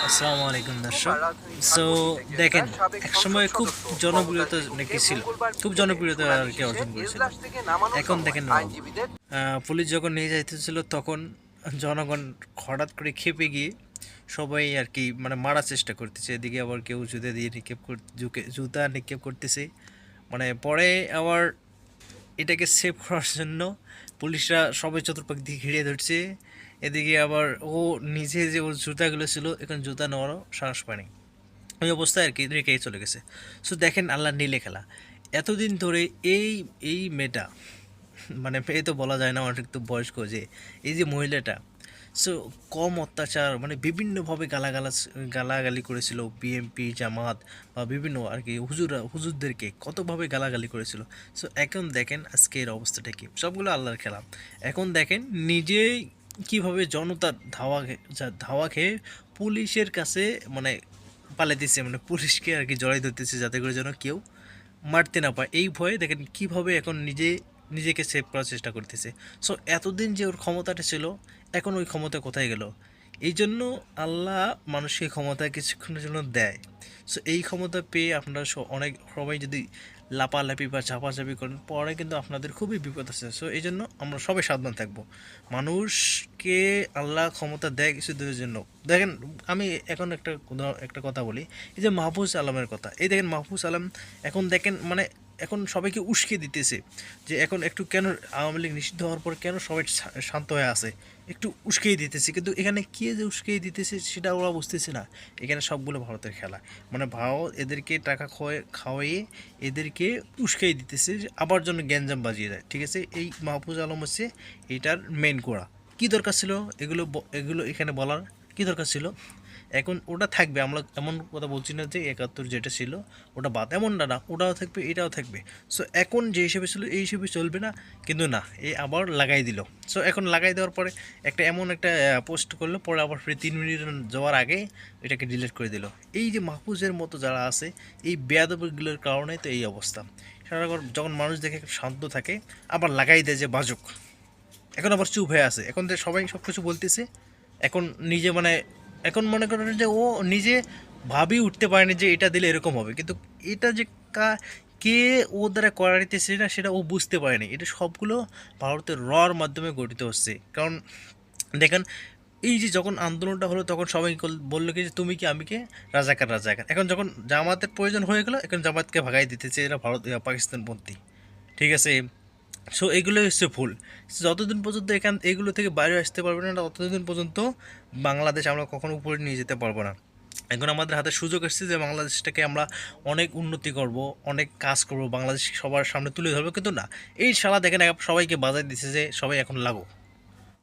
আসসালামু আলাইকুম দর্শক। সো দেখেন, একসময় খুব জনপ্রিয়তা নাকি ছিল, খুব জনপ্রিয়তা আর কি অর্জন করেছিল। এখন দেখেন পুলিশ যখন নিয়ে যাইতেছিল তখন জনগণ হঠাৎ করে খেপে গিয়ে সবাই আর কি মানে মারার চেষ্টা করতেছে। এদিকে আবার কেউ জুতা দিয়ে জুতা নিক্ষেপ করতেছে। মানে পরে আবার এটাকে সেভ করার জন্য পুলিশরা সবাই চতুর্পাখ দিয়ে ঘিরে ধরছে। এদিকে আবার ও নিজে যে ওর জুতাগুলো ছিল এখন জুতা নেওয়ারও সাহস পায়নি, ওই অবস্থায় আর কি রেখেই চলে গেছে। সো দেখেন আল্লাহ নীলে খেলা। এতদিন ধরে এই এই মেয়েটা, মানে মেয়ে তো বলা যায় না, অনেক তো বয়স্ক, যে এই যে মহিলাটা, সো কম অত্যাচার মানে বিভিন্নভাবে গালাগালি করেছিল বিএমপি জামাত বা বিভিন্ন আর কি হুজুরদেরকে কতভাবে গালাগালি করেছিল। সো এখন দেখেন আজকে এর অবস্থাটা কি, সবগুলো আল্লাহর খেলা। এখন দেখেন নিজেই কিভাবে জনতার ধাওয়া খেয়ে পুলিশের কাছে মানে পালাইতেছে, মানে পুলিশকে আর কি জড়াই ধরতেছে যাতে করে যেন কেউ মারতে না পায়। এই ভয়ে দেখেন কিভাবে এখন নিজেকে সেভ করার চেষ্টা করতেছে। সো এতদিন যে ওর ক্ষমতাটা ছিল, এখন ওই ক্ষমতা কোথায় গেল? এই জন্য আল্লাহ মানুষকে ক্ষমতা কিছুক্ষণের জন্য দেয়। সো এই ক্ষমতা পেয়ে আপনারা অনেক সবাই যদি লাপালাপি বা চাপাচাপি করেন, পরে কিন্তু আপনাদের খুবই বিপদ আছে। সো এই জন্য আমরা সবাই সাবধান থাকবো। মানুষকে আল্লাহ ক্ষমতা দেয় কিছু দিনের জন্য। দেখেন, আমি এখন একটা কথা বলি, এই যে মাহফুজ আলমের কথা, এই দেখেন মাহফুজ আলম এখন দেখেন মানে এখন সবাইকে উস্কে দিতেছে যে এখন একটু কেন আওয়ামী লীগ নিষিদ্ধ হওয়ার পর কেন সবাই শান্ত হয়ে আছে, একটু উস্কেই দিতেছে। কিন্তু এখানে কে যে উস্কেই দিতেছে সেটা ওরা বুঝতেছে না। এখানে সবগুলো ভারতের খেলা, মানে ভারত এদেরকে টাকা খাওয়াইয়ে এদেরকে উস্কেই দিতেছে যে আবার জন্য গ্যাঞ্জাম বাজিয়ে দেয়। ঠিক আছে, এই মাহফুজ আলম হচ্ছে এটার মেন গোড়া। কী দরকার ছিল এগুলো এখানে বলার? কী দরকার ছিল? এখন ওটা থাকবে, আমরা এমন কথা বলছি না যে ৭১ যেটা ছিল ওটা বাদ, এমনটা না, ওটাও থাকবে এটাও থাকবে। সো এখন যে হিসেবে ছিল এই হিসেবে চলবে না, কিন্তু না, এই আবার লাগাই দিল। সো এখন লাগাই দেওয়ার পরে এমন একটা পোস্ট করলো, পরে আবার 3 মিনিট যাওয়ার আগে এটাকে ডিলিট করে দিল। এই যে মাহফুজের মতো যারা আছে, এই বেয়াদবিগুলোর কারণে তো এই অবস্থা। সারাক্ষণ যখন মানুষ দেখে শান্ত থাকে আবার লাগাই দেয় যে বাজুক, এখন আবার চুপ হয়ে আছে। এখন যে সবাই সব কিছু বলতেছে, এখন নিজে মানে এখন মনে করেন যে ও নিজে ভাবি উঠতে পারেনি যে এটা দিলে এরকম হবে, কিন্তু এটা যে কে ও দ্বারা করাইতেছে না সেটা ও বুঝতে পারেনি। এটা সবগুলো ভারতের মাধ্যমে গঠিত হচ্ছে। কারণ দেখেন, এই যে যখন আন্দোলনটা হলো তখন সবাই বললো কি যে তুমি কি আমি কে, রাজাকার রাজাকার। এখন যখন জামাতের প্রয়োজন হয়ে গেলো, এখন জামাতকে ভাগাই দিতেছে এরা পাকিস্তানপন্থী। ঠিক আছে, সো এগুলোই হচ্ছে ভুল। যতদিন পর্যন্ত এগুলো থেকে বাইরে আসতে পারবে না, ততদিন পর্যন্ত বাংলাদেশ আমরা কখনো উপরে নিয়ে যেতে পারবো না। এখন আমাদের হাতে সুযোগ এসেছে যে বাংলাদেশটাকে আমরা অনেক উন্নতি করব, অনেক কাজ করব, বাংলাদেশ সবার সামনে তুলে ধরবো। কিন্তু না, এই শালা দেখেন সবাইকে বাজায় দিচ্ছে যে সবাই এখন লাগো।